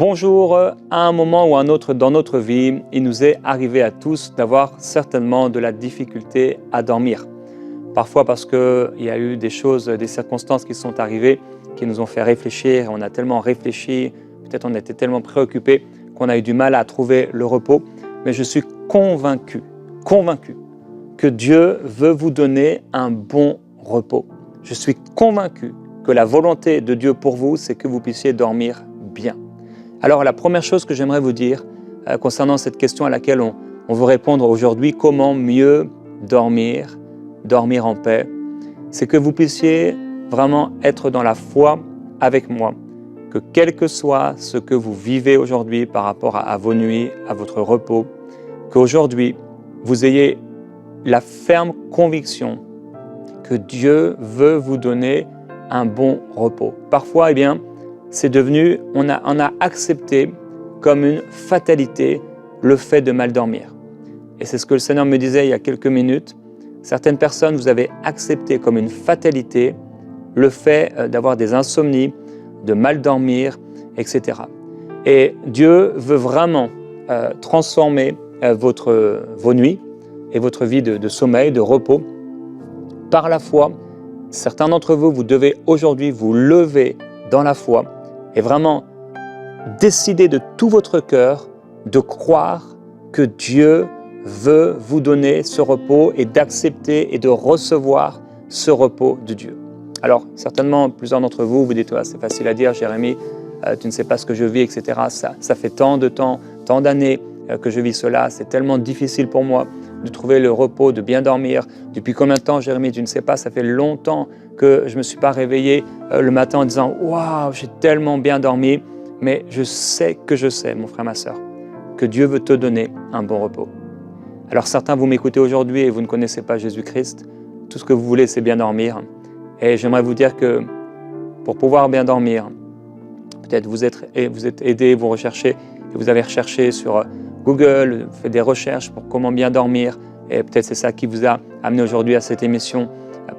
Bonjour, à un moment ou à un autre dans notre vie, il nous est arrivé à tous d'avoir certainement de la difficulté à dormir. Parfois parce qu'il y a eu des choses, des circonstances qui sont arrivées qui nous ont fait réfléchir. On a tellement réfléchi, peut-être on était tellement préoccupés qu'on a eu du mal à trouver le repos. Mais je suis convaincu que Dieu veut vous donner un bon repos. Je suis convaincu que la volonté de Dieu pour vous, c'est que vous puissiez dormir bien. Alors la première chose que j'aimerais vous dire concernant cette question à laquelle on veut répondre aujourd'hui, comment mieux dormir en paix, c'est que vous puissiez vraiment être dans la foi avec moi, que quel que soit ce que vous vivez aujourd'hui par rapport à vos nuits, à votre repos, qu'aujourd'hui vous ayez la ferme conviction que Dieu veut vous donner un bon repos. Parfois, c'est devenu, on a accepté comme une fatalité le fait de mal dormir. Et c'est ce que le Seigneur me disait il y a quelques minutes. Certaines personnes, vous avez accepté comme une fatalité le fait d'avoir des insomnies, de mal dormir, etc. Et Dieu veut vraiment transformer vos nuits et votre vie de sommeil, de repos, par la foi. Certains d'entre vous, vous devez aujourd'hui vous lever dans la foi et vraiment décider de tout votre cœur de croire que Dieu veut vous donner ce repos et d'accepter et de recevoir ce repos de Dieu. Alors, certainement, plusieurs d'entre vous, vous dites, c'est facile à dire, Jérémie, tu ne sais pas ce que je vis, etc. Ça fait tant de temps, tant d'années que je vis cela, c'est tellement difficile pour moi de trouver le repos, de bien dormir. Depuis combien de temps, Jérémie, tu ne sais pas, ça fait longtemps que je ne me suis pas réveillé le matin en disant « Waouh, j'ai tellement bien dormi ». Mais je sais, mon frère, ma sœur, que Dieu veut te donner un bon repos. Alors certains, vous m'écoutez aujourd'hui et vous ne connaissez pas Jésus-Christ. Tout ce que vous voulez, c'est bien dormir. Et j'aimerais vous dire que pour pouvoir bien dormir, peut-être vous êtes aidé, vous recherchez, et vous avez recherché sur Google, fait des recherches pour comment bien dormir, et peut-être c'est ça qui vous a amené aujourd'hui à cette émission.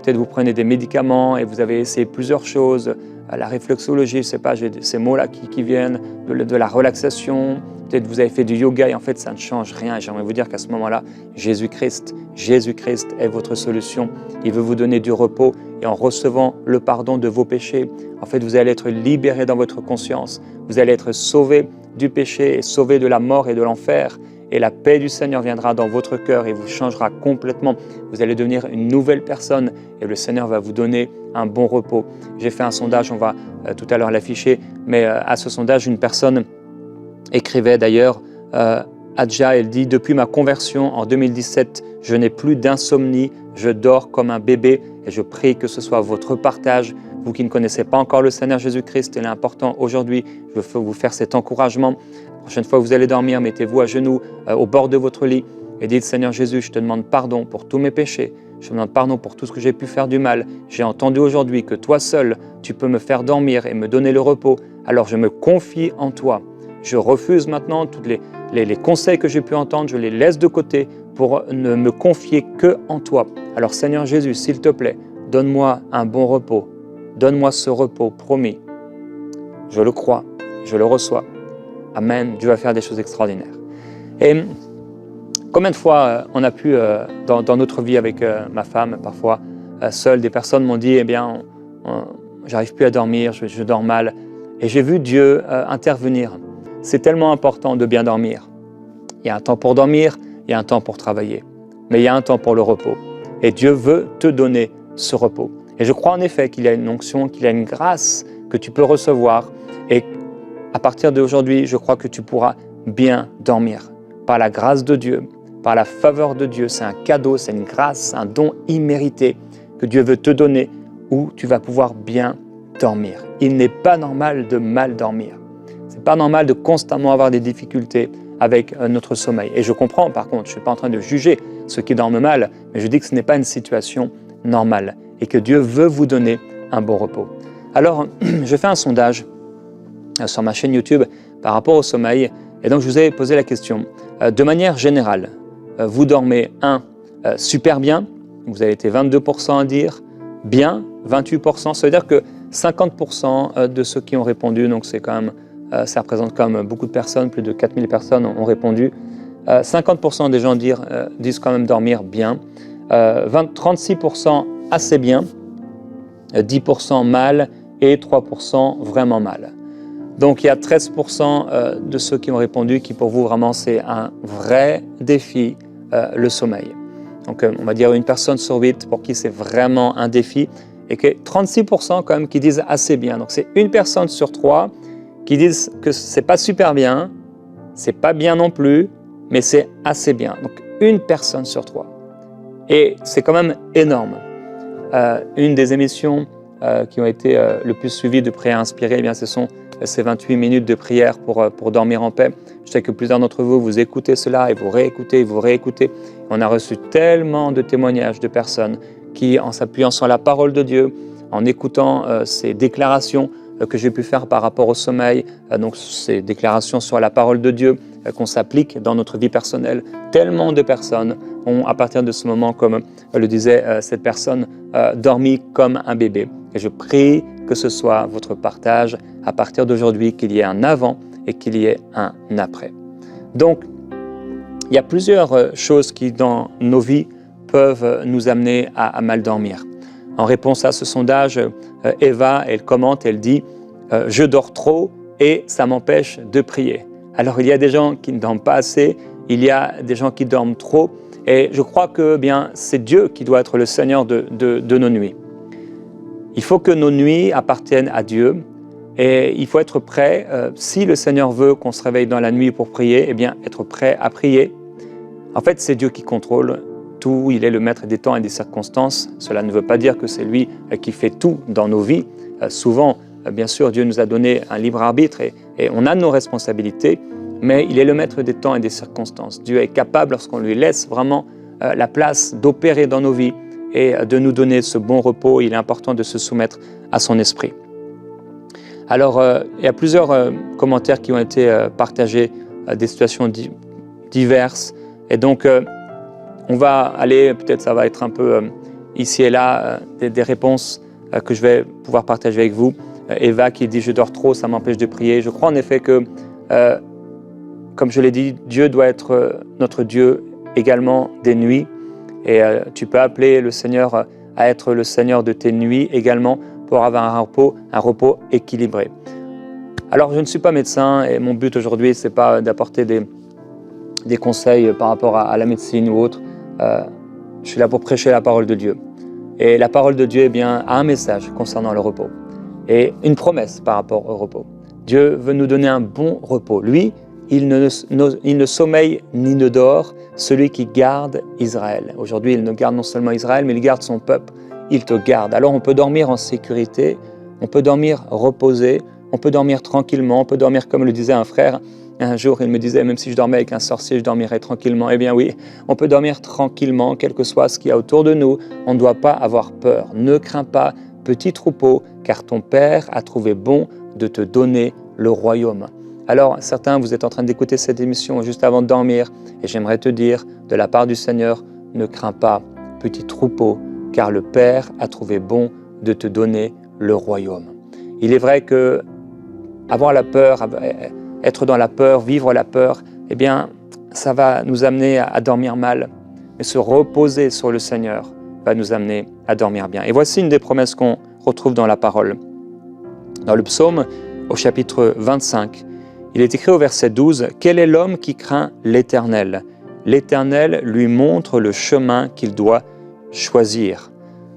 Peut-être vous prenez des médicaments et vous avez essayé plusieurs choses, la réflexologie, je ne sais pas, j'ai ces mots-là qui viennent, de la relaxation, peut-être vous avez fait du yoga et en fait ça ne change rien. J'aimerais vous dire qu'à ce moment-là, Jésus-Christ est votre solution. Il veut vous donner du repos et en recevant le pardon de vos péchés, en fait vous allez être libéré dans votre conscience, vous allez être sauvé du péché et sauvé de la mort et de l'enfer. Et la paix du Seigneur viendra dans votre cœur et vous changera complètement. Vous allez devenir une nouvelle personne et le Seigneur va vous donner un bon repos. J'ai fait un sondage, on va tout à l'heure l'afficher, mais à ce sondage, une personne écrivait d'ailleurs, Adja, elle dit « Depuis ma conversion en 2017, je n'ai plus d'insomnie, je dors comme un bébé et je prie que ce soit votre partage. Vous qui ne connaissez pas encore le Seigneur Jésus-Christ, il est important aujourd'hui, je veux vous faire cet encouragement. La prochaine fois que vous allez dormir, mettez-vous à genoux au bord de votre lit et dites « Seigneur Jésus, je te demande pardon pour tous mes péchés. Je te demande pardon pour tout ce que j'ai pu faire du mal. J'ai entendu aujourd'hui que toi seul, tu peux me faire dormir et me donner le repos. Alors je me confie en toi. Je refuse maintenant tous les conseils que j'ai pu entendre, je les laisse de côté pour ne me confier que en toi. Alors Seigneur Jésus, s'il te plaît, donne-moi un bon repos. Donne-moi ce repos promis. Je le crois, je le reçois. Amen. Dieu va faire des choses extraordinaires. Et combien de fois on a pu, dans notre vie avec ma femme, parfois seule, des personnes m'ont dit, j'arrive plus à dormir, je dors mal. Et j'ai vu Dieu intervenir. C'est tellement important de bien dormir. Il y a un temps pour dormir, il y a un temps pour travailler. Mais il y a un temps pour le repos. Et Dieu veut te donner ce repos. Et je crois en effet qu'il y a une onction, qu'il y a une grâce que tu peux recevoir. Et à partir d'aujourd'hui, je crois que tu pourras bien dormir. Par la grâce de Dieu, par la faveur de Dieu, c'est un cadeau, c'est une grâce, un don immérité que Dieu veut te donner où tu vas pouvoir bien dormir. Il n'est pas normal de mal dormir. Ce n'est pas normal de constamment avoir des difficultés avec notre sommeil. Et je comprends par contre, je ne suis pas en train de juger ceux qui dorment mal, mais je dis que ce n'est pas une situation normale et que Dieu veut vous donner un bon repos. Alors, je fais un sondage sur ma chaîne YouTube par rapport au sommeil et donc je vous ai posé la question. De manière générale, vous dormez super bien, vous avez été 22% à dire, bien, 28%, ça veut dire que 50% de ceux qui ont répondu, donc c'est quand même ça représente comme beaucoup de personnes, plus de 4000 personnes ont répondu. 50% des gens disent quand même dormir bien, 36% assez bien, 10% mal et 3% vraiment mal. Donc il y a 13% de ceux qui ont répondu qui pour vous vraiment c'est un vrai défi, le sommeil. Donc on va dire une personne sur 8 pour qui c'est vraiment un défi et que 36% quand même qui disent assez bien. Donc c'est une personne sur 3 qui disent que c'est pas super bien, c'est pas bien non plus, mais c'est assez bien. Donc une personne sur 3. Et c'est quand même énorme. Une des émissions qui ont été le plus suivies de prières inspirées, eh bien, ce sont ces 28 minutes de prière pour dormir en paix. Je sais que plusieurs d'entre vous, vous écoutez cela et vous réécoutez. On a reçu tellement de témoignages de personnes qui, en s'appuyant sur la parole de Dieu, en écoutant ces déclarations que j'ai pu faire par rapport au sommeil, donc ces déclarations sur la parole de Dieu qu'on s'applique dans notre vie personnelle, tellement de personnes ont, à partir de ce moment, comme le disait cette personne, dormi comme un bébé. Et je prie que ce soit votre partage à partir d'aujourd'hui, qu'il y ait un avant et qu'il y ait un après. Donc, il y a plusieurs choses qui, dans nos vies, peuvent nous amener à mal dormir. En réponse à ce sondage, Eva, elle commente, elle dit « Je dors trop et ça m'empêche de prier ». Alors, il y a des gens qui ne dorment pas assez, il y a des gens qui dorment trop, et je crois que c'est Dieu qui doit être le Seigneur de nos nuits. Il faut que nos nuits appartiennent à Dieu, et il faut être prêt, si le Seigneur veut qu'on se réveille dans la nuit pour prier, eh bien, être prêt à prier. En fait, c'est Dieu qui contrôle tout, il est le maître des temps et des circonstances. Cela ne veut pas dire que c'est lui qui fait tout dans nos vies. Souvent, bien sûr, Dieu nous a donné un libre arbitre et on a nos responsabilités, mais il est le maître des temps et des circonstances. Dieu est capable, lorsqu'on lui laisse vraiment la place d'opérer dans nos vies et de nous donner ce bon repos, il est important de se soumettre à son esprit. Alors, il y a plusieurs commentaires qui ont été partagés, des situations diverses, et donc on va aller, peut-être ça va être un peu ici et là, des réponses que je vais pouvoir partager avec vous. Eva qui dit « Je dors trop, ça m'empêche de prier ». Je crois en effet que, comme je l'ai dit, Dieu doit être notre Dieu également des nuits. Et tu peux appeler le Seigneur à être le Seigneur de tes nuits également pour avoir un repos équilibré. Alors je ne suis pas médecin et mon but aujourd'hui ce n'est pas d'apporter des conseils par rapport à la médecine ou autre. Je suis là pour prêcher la parole de Dieu. Et la parole de Dieu a un message concernant le repos et une promesse par rapport au repos. Dieu veut nous donner un bon repos. Lui, il ne sommeille ni ne dort, celui qui garde Israël. Aujourd'hui, il ne garde non seulement Israël, mais il garde son peuple. Il te garde. Alors on peut dormir en sécurité, on peut dormir reposé, on peut dormir tranquillement, on peut dormir comme le disait un frère. Un jour, il me disait, même si je dormais avec un sorcier, je dormirais tranquillement. Eh bien oui, on peut dormir tranquillement, quel que soit ce qu'il y a autour de nous. On ne doit pas avoir peur. Ne crains pas, petit troupeau, car ton Père a trouvé bon de te donner le royaume. Alors, certains, vous êtes en train d'écouter cette émission juste avant de dormir, et j'aimerais te dire, de la part du Seigneur, ne crains pas, petit troupeau, car le Père a trouvé bon de te donner le royaume. Il est vrai que avoir la peur, être dans la peur, vivre la peur, eh bien, ça va nous amener à dormir mal. Mais se reposer sur le Seigneur va nous amener à dormir bien. Et voici une des promesses qu'on retrouve dans la parole. Dans le psaume, au chapitre 25, il est écrit au verset 12, « Quel est l'homme qui craint l'Éternel ? L'Éternel lui montre le chemin qu'il doit choisir.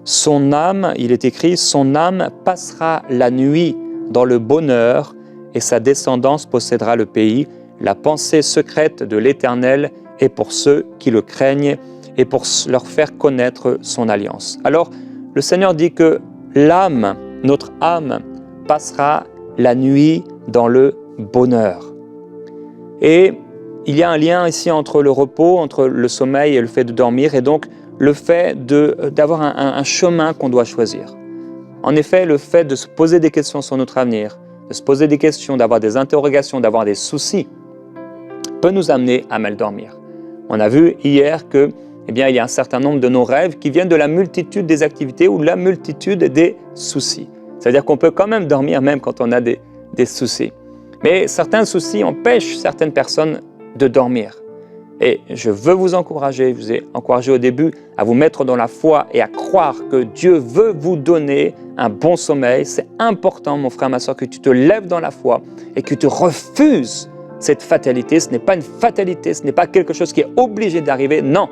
Son âme, il est écrit, son âme passera la nuit dans le bonheur et sa descendance possédera le pays. La pensée secrète de l'Éternel est pour ceux qui le craignent et pour leur faire connaître son alliance. » Alors, le Seigneur dit que l'âme, notre âme, passera la nuit dans le bonheur. Et il y a un lien ici entre le repos, entre le sommeil et le fait de dormir, et donc le fait d'avoir un chemin qu'on doit choisir. En effet, le fait de se poser des questions sur notre avenir, de se poser des questions, d'avoir des interrogations, d'avoir des soucis, peut nous amener à mal dormir. On a vu hier que, il y a un certain nombre de nos rêves qui viennent de la multitude des activités ou de la multitude des soucis. C'est-à-dire qu'on peut quand même dormir même quand on a des soucis. Mais certains soucis empêchent certaines personnes de dormir. Et je veux vous encourager, je vous ai encouragé au début, à vous mettre dans la foi et à croire que Dieu veut vous donner un bon sommeil. C'est important, mon frère, ma soeur, que tu te lèves dans la foi et que tu refuses cette fatalité. Ce n'est pas une fatalité, ce n'est pas quelque chose qui est obligé d'arriver. Non,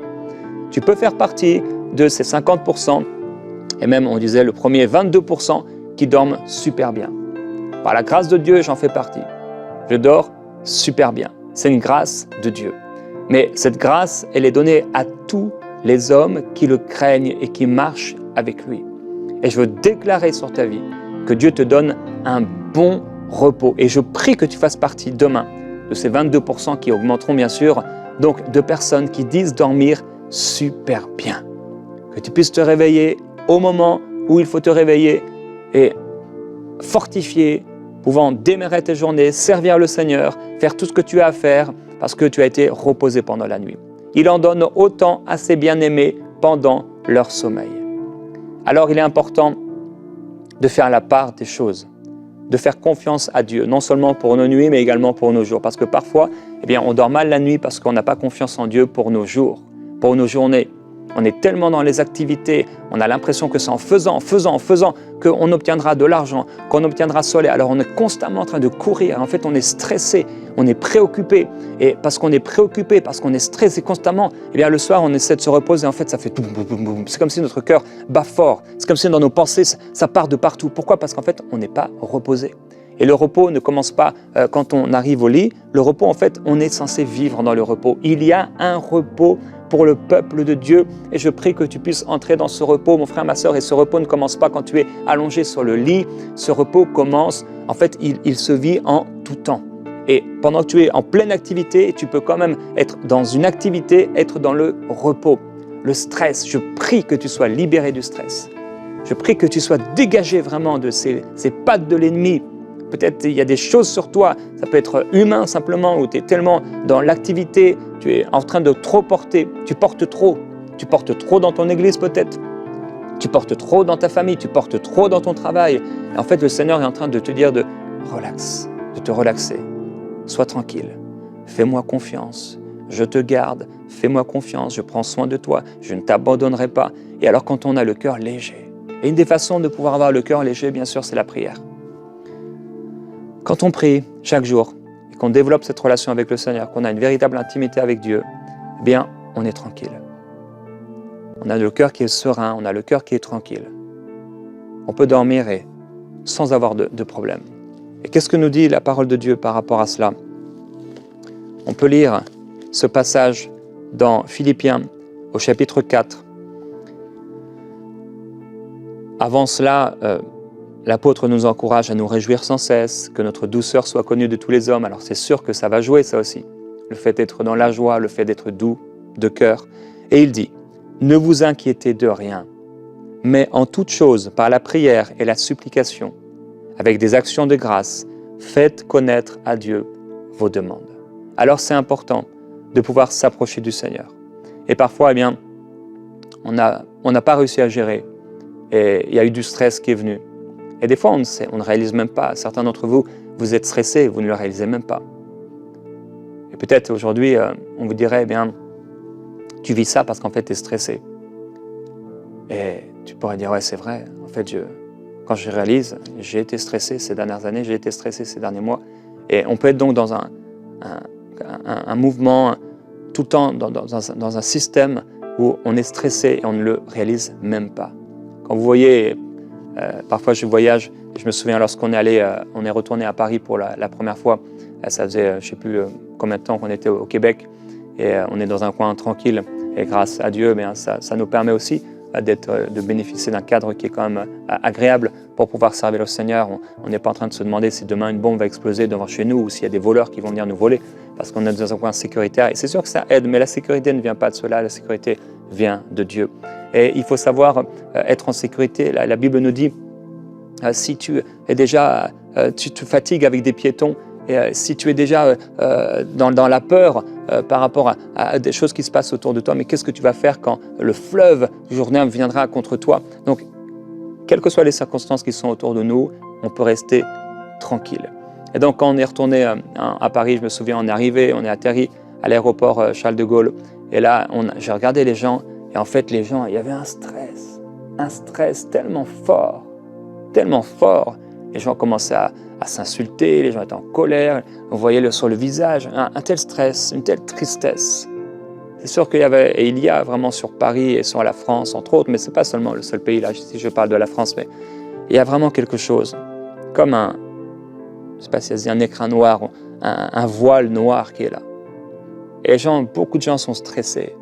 tu peux faire partie de ces 50%, et même on disait le premier 22% qui dorment super bien. Par la grâce de Dieu, j'en fais partie. Je dors super bien. C'est une grâce de Dieu. Mais cette grâce, elle est donnée à tous les hommes qui le craignent et qui marchent avec lui. Et je veux déclarer sur ta vie que Dieu te donne un bon repos. Et je prie que tu fasses partie demain de ces 22% qui augmenteront bien sûr, donc de personnes qui disent dormir super bien. Que tu puisses te réveiller au moment où il faut te réveiller et fortifié, pouvant démarrer tes journées, servir le Seigneur, faire tout ce que tu as à faire parce que tu as été reposé pendant la nuit. Il en donne autant à ses bien-aimés pendant leur sommeil. Alors il est important de faire la part des choses, de faire confiance à Dieu, non seulement pour nos nuits, mais également pour nos jours. Parce que parfois, on dort mal la nuit parce qu'on n'a pas confiance en Dieu pour nos jours, pour nos journées. On est tellement dans les activités, on a l'impression que c'est en faisant, qu'on obtiendra de l'argent, qu'on obtiendra soleil. Alors on est constamment en train de courir. En fait, on est stressé, on est préoccupé. Et parce qu'on est préoccupé, parce qu'on est stressé constamment, le soir, on essaie de se reposer. En fait, ça fait boum, boum, boum, boum. C'est comme si notre cœur bat fort. C'est comme si dans nos pensées, ça part de partout. Pourquoi? Parce qu'en fait, on n'est pas reposé. Et le repos ne commence pas quand on arrive au lit. Le repos, en fait, on est censé vivre dans le repos. Il y a un repos pour le peuple de Dieu et je prie que tu puisses entrer dans ce repos, mon frère, ma soeur. Et ce repos ne commence pas quand tu es allongé sur le lit. Ce repos commence, en fait, il se vit en tout temps. Et pendant que tu es en pleine activité, tu peux quand même être dans une activité, être dans le repos. Le stress, je prie que tu sois libéré du stress. Je prie que tu sois dégagé vraiment de ces pattes de l'ennemi. Peut-être il y a des choses sur toi, ça peut être humain simplement, où tu es tellement dans l'activité, tu es en train de trop porter, tu portes trop dans ton église peut-être, tu portes trop dans ta famille, tu portes trop dans ton travail. Et en fait, le Seigneur est en train de te dire de relax, de te relaxer. Sois tranquille, fais-moi confiance, je te garde, fais-moi confiance, je prends soin de toi, je ne t'abandonnerai pas. Et alors quand on a le cœur léger, et une des façons de pouvoir avoir le cœur léger, bien sûr, c'est la prière. Quand on prie chaque jour et qu'on développe cette relation avec le Seigneur, qu'on a une véritable intimité avec Dieu, on est tranquille. On a le cœur qui est serein, on a le cœur qui est tranquille. On peut dormir sans avoir de problème. Et qu'est-ce que nous dit la parole de Dieu par rapport à cela? On peut lire ce passage dans Philippiens au chapitre 4. Avant cela, l'apôtre nous encourage à nous réjouir sans cesse, que notre douceur soit connue de tous les hommes. Alors c'est sûr que ça va jouer ça aussi, le fait d'être dans la joie, le fait d'être doux de cœur. Et il dit, ne vous inquiétez de rien, mais en toute chose, par la prière et la supplication, avec des actions de grâce, faites connaître à Dieu vos demandes. Alors c'est important de pouvoir s'approcher du Seigneur. Et parfois, on n'a pas réussi à gérer et il y a eu du stress qui est venu. Et des fois, on ne réalise même pas. Certains d'entre vous, vous êtes stressés, vous ne le réalisez même pas. Et peut-être aujourd'hui, on vous dirait, tu vis ça parce qu'en fait, tu es stressé. Et tu pourrais dire, ouais, c'est vrai. En fait, quand je réalise, j'ai été stressé ces dernières années, j'ai été stressé ces derniers mois. Et on peut être donc dans un mouvement, tout le temps dans un système où on est stressé et on ne le réalise même pas. Quand vous voyez... parfois je voyage, je me souviens lorsqu'on est retourné à Paris pour la première fois, ça faisait je ne sais plus combien de temps qu'on était au Québec et on est dans un coin tranquille et grâce à Dieu, ça nous permet aussi de bénéficier d'un cadre qui est quand même agréable pour pouvoir servir le Seigneur. On n'est pas en train de se demander si demain une bombe va exploser devant chez nous ou s'il y a des voleurs qui vont venir nous voler parce qu'on est dans un coin sécuritaire et c'est sûr que ça aide, mais la sécurité ne vient pas de cela, la sécurité vient de Dieu. Et il faut savoir être en sécurité. La Bible nous dit, si tu es déjà, tu te fatigues avec des piétons, et si tu es déjà dans la peur par rapport à des choses qui se passent autour de toi, mais qu'est-ce que tu vas faire quand le fleuve Jourdain viendra contre toi? Donc, quelles que soient les circonstances qui sont autour de nous, on peut rester tranquille. Et donc, quand on est retourné à Paris, je me souviens, on est arrivé, on est atterri à l'aéroport Charles de Gaulle. Et là, j'ai regardé les gens. Et en fait, les gens, il y avait un stress tellement fort. Les gens commençaient à s'insulter, les gens étaient en colère. On voyait sur le visage un tel stress, une telle tristesse. C'est sûr qu'il y avait, et il y a vraiment sur Paris et sur la France, entre autres, mais ce n'est pas seulement le seul pays, là, si je parle de la France, mais il y a vraiment quelque chose, comme je ne sais pas si c'est un écran noir, un voile noir qui est là. Et beaucoup de gens sont stressés.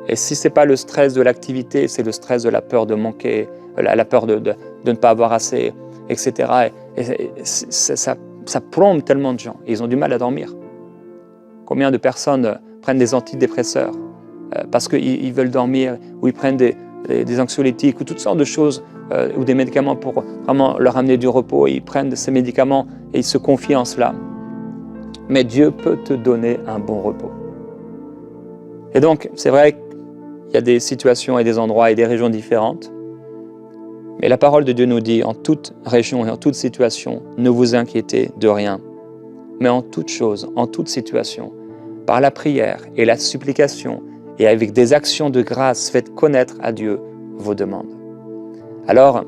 Et si ce n'est pas le stress de l'activité, c'est le stress de la peur de manquer, la peur de ne pas avoir assez, etc. Et ça plombe tellement de gens. Et ils ont du mal à dormir. Combien de personnes prennent des antidépresseurs parce qu'ils veulent dormir, ou ils prennent des anxiolytiques, ou toutes sortes de choses, ou des médicaments pour vraiment leur amener du repos. Et ils prennent ces médicaments et ils se confient en cela. Mais Dieu peut te donner un bon repos. Et donc, c'est vrai qu'il y a des situations et des endroits et des régions différentes. Mais la parole de Dieu nous dit, en toute région et en toute situation, ne vous inquiétez de rien. Mais en toute chose, en toute situation, par la prière et la supplication et avec des actions de grâce, faites connaître à Dieu vos demandes. Alors,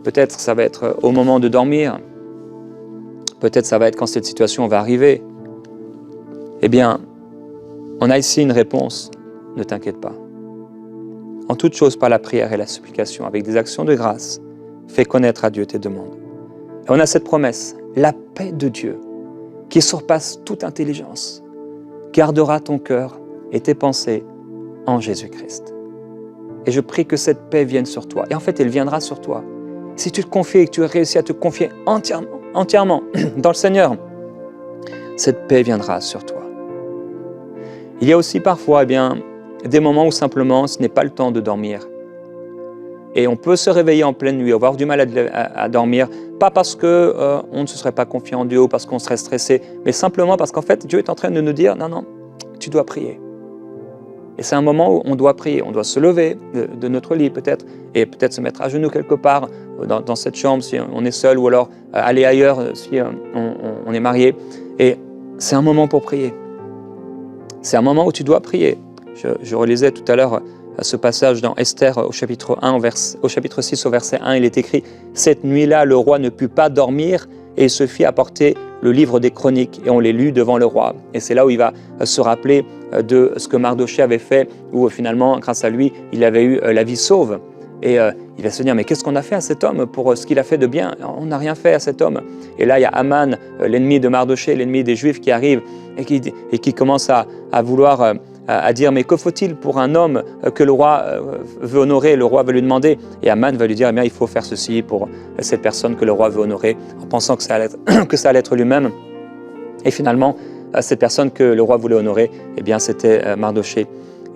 peut-être ça va être au moment de dormir, peut-être ça va être quand cette situation va arriver. Eh bien, on a ici une réponse, ne t'inquiète pas. En toute chose par la prière et la supplication, avec des actions de grâce, fais connaître à Dieu tes demandes. Et on a cette promesse, la paix de Dieu, qui surpasse toute intelligence, gardera ton cœur et tes pensées en Jésus-Christ. Et je prie que cette paix vienne sur toi. Et en fait, elle viendra sur toi. Si tu te confies et que tu réussis à te confier entièrement dans le Seigneur, cette paix viendra sur toi. Il y a aussi parfois des moments où simplement ce n'est pas le temps de dormir. Et on peut se réveiller en pleine nuit, avoir du mal à dormir, pas parce qu'on ne se serait pas confié en Dieu ou parce qu'on serait stressé, mais simplement parce qu'en fait, Dieu est en train de nous dire, non, tu dois prier. Et c'est un moment où on doit prier, on doit se lever de notre lit peut-être, et peut-être se mettre à genoux quelque part dans cette chambre si on est seul, ou alors aller ailleurs si on est marié. Et c'est un moment pour prier. C'est un moment où tu dois prier. Je relisais tout à l'heure ce passage dans Esther au chapitre 6 au verset 1, il est écrit « Cette nuit-là, le roi ne put pas dormir et il se fit apporter le livre des chroniques et on les lut devant le roi. » Et c'est là où il va se rappeler de ce que Mardochée avait fait, où finalement, grâce à lui, il avait eu la vie sauve. Et il va se dire « Mais qu'est-ce qu'on a fait à cet homme pour ce qu'il a fait de bien ? On n'a rien fait à cet homme. » Et là, il y a Aman, l'ennemi de Mardochée, l'ennemi des Juifs qui arrive et qui commence à vouloir... à dire, mais que faut-il pour un homme que le roi veut honorer, le roi veut lui demander. Et Aman va lui dire, eh bien, il faut faire ceci pour cette personne que le roi veut honorer, en pensant que ça allait être lui-même. Et finalement, cette personne que le roi voulait honorer, eh bien, c'était Mardochée.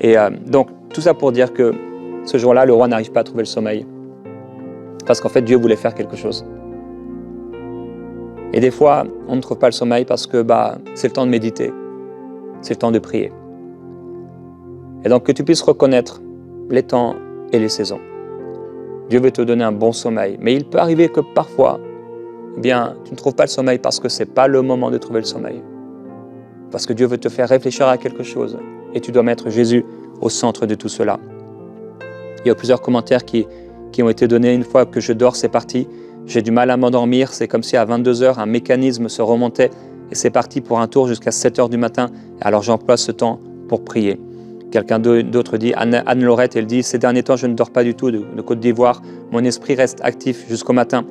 Et donc, tout ça pour dire que ce jour-là, le roi n'arrive pas à trouver le sommeil. Parce qu'en fait, Dieu voulait faire quelque chose. Et des fois, on ne trouve pas le sommeil parce que c'est le temps de méditer, c'est le temps de prier. Et donc que tu puisses reconnaître les temps et les saisons. Dieu veut te donner un bon sommeil. Mais il peut arriver que parfois, tu ne trouves pas le sommeil parce que ce n'est pas le moment de trouver le sommeil. Parce que Dieu veut te faire réfléchir à quelque chose. Et tu dois mettre Jésus au centre de tout cela. Il y a plusieurs commentaires qui ont été donnés. Une fois que je dors, c'est parti. J'ai du mal à m'endormir. C'est comme si à 22h, un mécanisme se remontait. Et c'est parti pour un tour jusqu'à 7h du matin. Alors j'emploie ce temps pour prier. Quelqu'un d'autre dit, Anne-Laurette, elle dit « Ces derniers temps, je ne dors pas du tout de Côte d'Ivoire. Mon esprit reste actif jusqu'au matin. »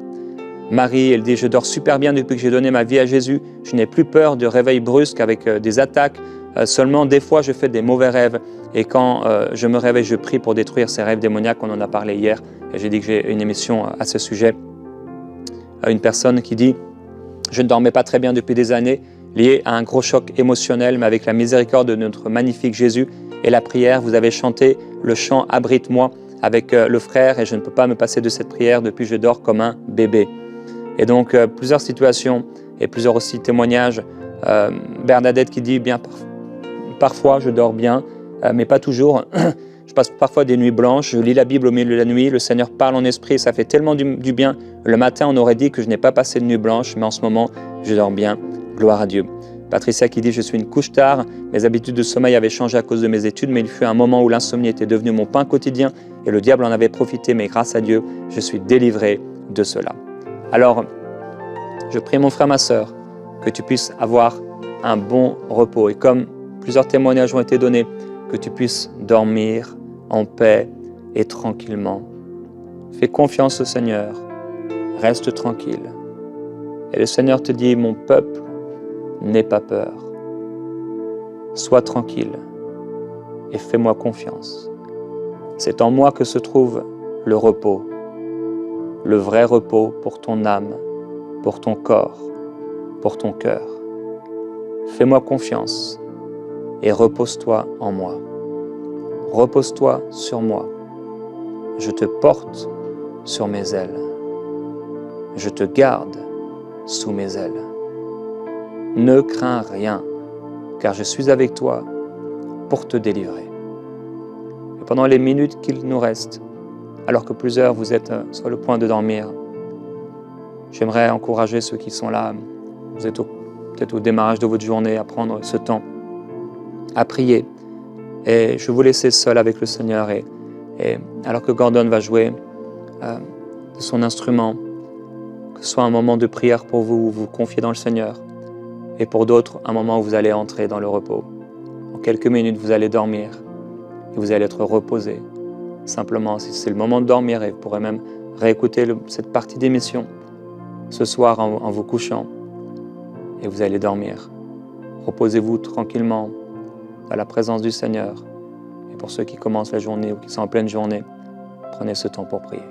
Marie, elle dit « Je dors super bien depuis que j'ai donné ma vie à Jésus. Je n'ai plus peur de réveils brusques avec des attaques. Seulement, des fois, je fais des mauvais rêves. Et quand je me réveille, je prie pour détruire ces rêves démoniaques. » On en a parlé hier. Et j'ai dit que j'ai une émission à ce sujet. Une personne qui dit « Je ne dormais pas très bien depuis des années, lié à un gros choc émotionnel, mais avec la miséricorde de notre magnifique Jésus, et la prière, vous avez chanté le chant « Abrite-moi » avec le frère et je ne peux pas me passer de cette prière depuis que je dors comme un bébé. Et donc, plusieurs situations et plusieurs aussi témoignages. Bernadette qui dit « Bien, parfois je dors bien, mais pas toujours. Je passe parfois des nuits blanches, je lis la Bible au milieu de la nuit, le Seigneur parle en esprit, ça fait tellement du bien. Le matin, on aurait dit que je n'ai pas passé de nuit blanche, mais en ce moment, je dors bien. Gloire à Dieu. Patricia qui dit « Je suis une couche tard, mes habitudes de sommeil avaient changé à cause de mes études, mais il fut un moment où l'insomnie était devenue mon pain quotidien et le diable en avait profité, mais grâce à Dieu, je suis délivré de cela. » Alors, je prie mon frère, ma sœur, que tu puisses avoir un bon repos. Et comme plusieurs témoignages ont été donnés, que tu puisses dormir en paix et tranquillement. Fais confiance au Seigneur, reste tranquille. Et le Seigneur te dit, mon peuple, n'aie pas peur. Sois tranquille et fais-moi confiance. C'est en moi que se trouve le repos, le vrai repos pour ton âme, pour ton corps, pour ton cœur. Fais-moi confiance et repose-toi en moi. Repose-toi sur moi. Je te porte sur mes ailes. Je te garde sous mes ailes. Ne crains rien, car je suis avec toi pour te délivrer. Et pendant les minutes qu'il nous reste, alors que plusieurs vous êtes sur le point de dormir, j'aimerais encourager ceux qui sont là, vous êtes peut-être au démarrage de votre journée, à prendre ce temps, à prier. Et je vais vous laisser seul avec le Seigneur. Et alors que Gordon va jouer de son instrument, que ce soit un moment de prière pour vous, où vous confiez dans le Seigneur, et pour d'autres, un moment où vous allez entrer dans le repos. En quelques minutes, vous allez dormir et vous allez être reposé. Simplement, si c'est le moment de dormir, et vous pourrez même réécouter cette partie d'émission ce soir en vous couchant, et vous allez dormir. Reposez-vous tranquillement à la présence du Seigneur. Et pour ceux qui commencent la journée ou qui sont en pleine journée, prenez ce temps pour prier.